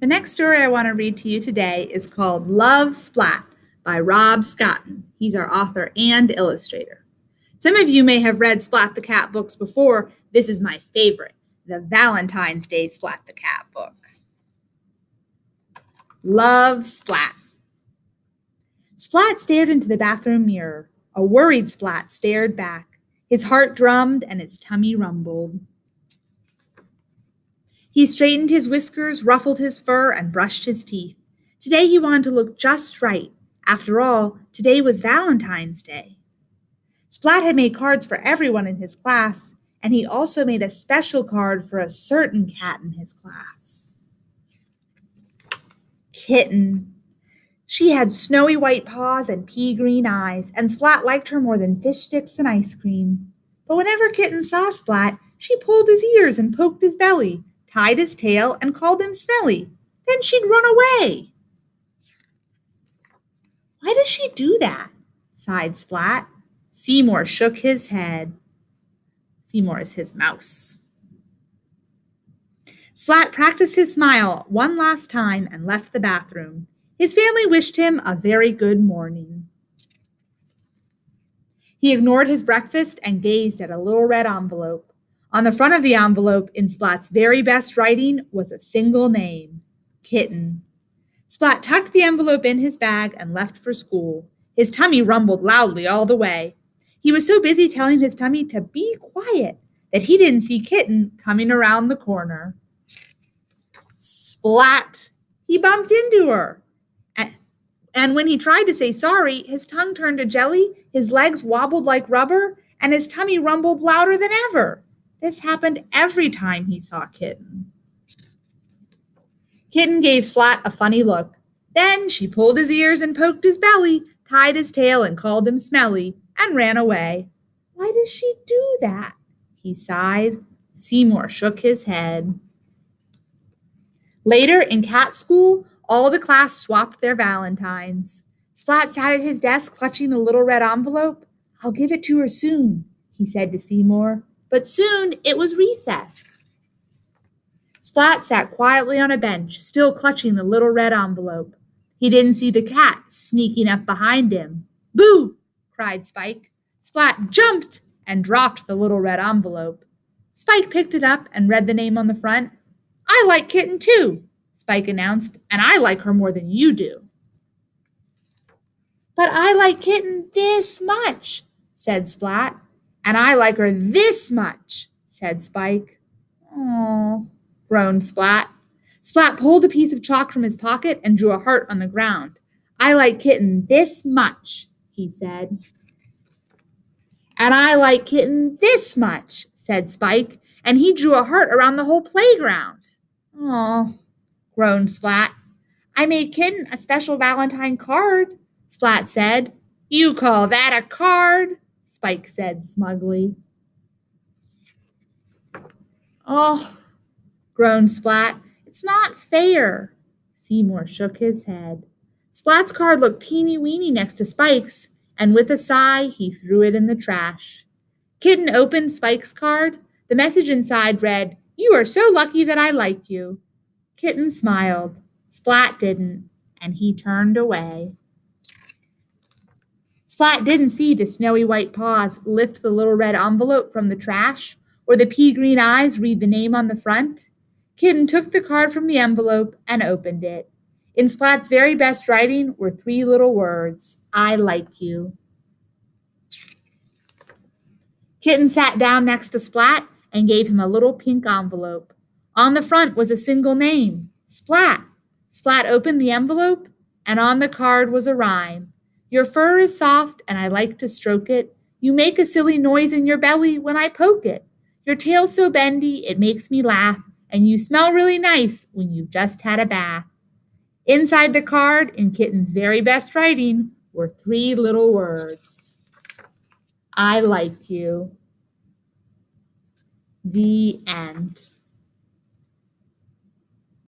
The next story I want to read to you today is called Love Splat by Rob Scotton. He's our author and illustrator. Some of you may have read Splat the Cat books before. This is my favorite, the Valentine's Day Splat the Cat book. Love Splat. Splat stared into the bathroom mirror. A worried Splat stared back. His heart drummed and his tummy rumbled. He straightened his whiskers, ruffled his fur, and brushed his teeth. Today he wanted to look just right. After all, today was Valentine's Day. Splat had made cards for everyone in his class, and he also made a special card for a certain cat in his class. Kitten. She had snowy white paws and pea-green eyes, and Splat liked her more than fish sticks and ice cream. But whenever Kitten saw Splat, she pulled his ears and poked his belly, tied his tail, and called him smelly. Then she'd run away. Why does she do that? Sighed Splat. Seymour shook his head. Seymour is his mouse. Splat practiced his smile one last time and left the bathroom. His family wished him a very good morning. He ignored his breakfast and gazed at a little red envelope. On the front of the envelope, in Splat's very best writing, was a single name, Kitten. Splat tucked the envelope in his bag and left for school. His tummy rumbled loudly all the way. He was so busy telling his tummy to be quiet that he didn't see Kitten coming around the corner. Splat! He bumped into her. And when he tried to say sorry, his tongue turned to jelly, his legs wobbled like rubber, and his tummy rumbled louder than ever. This happened every time he saw Kitten. Kitten gave Splat a funny look. Then she pulled his ears and poked his belly, tied his tail and called him smelly, and ran away. Why does she do that? He sighed. Seymour shook his head. Later, in cat school, all the class swapped their valentines. Splat sat at his desk clutching the little red envelope. I'll give it to her soon, he said to Seymour. But soon it was recess. Splat sat quietly on a bench, still clutching the little red envelope. He didn't see the cat sneaking up behind him. Boo! Cried Spike. Splat jumped and dropped the little red envelope. Spike picked it up and read the name on the front. I like Kitten too, Spike announced, and I like her more than you do. But I like Kitten this much, said Splat. And I like her this much, said Spike. Oh, groaned Splat. Splat pulled a piece of chalk from his pocket and drew a heart on the ground. I like Kitten this much, he said. And I like Kitten this much, said Spike, and he drew a heart around the whole playground. Oh, groaned Splat. I made Kitten a special Valentine card, Splat said. You call that a card? Spike said smugly. Oh, groaned Splat. It's not fair. Seymour shook his head. Splat's card looked teeny-weeny next to Spike's, and with a sigh, he threw it in the trash. Kitten opened Spike's card. The message inside read, You are so lucky that I like you. Kitten smiled. Splat didn't, and he turned away. Splat didn't see the snowy white paws lift the little red envelope from the trash, or the pea-green eyes read the name on the front. Kitten took the card from the envelope and opened it. In Splat's very best writing were 3 little words, I like you. Kitten sat down next to Splat and gave him a little pink envelope. On the front was a single name, Splat. Splat opened the envelope, and on the card was a rhyme. Your fur is soft, and I like to stroke it. You make a silly noise in your belly when I poke it. Your tail's so bendy, it makes me laugh, and you smell really nice when you've just had a bath. Inside the card, in Kitten's very best writing, were 3 little words. I like you. The end.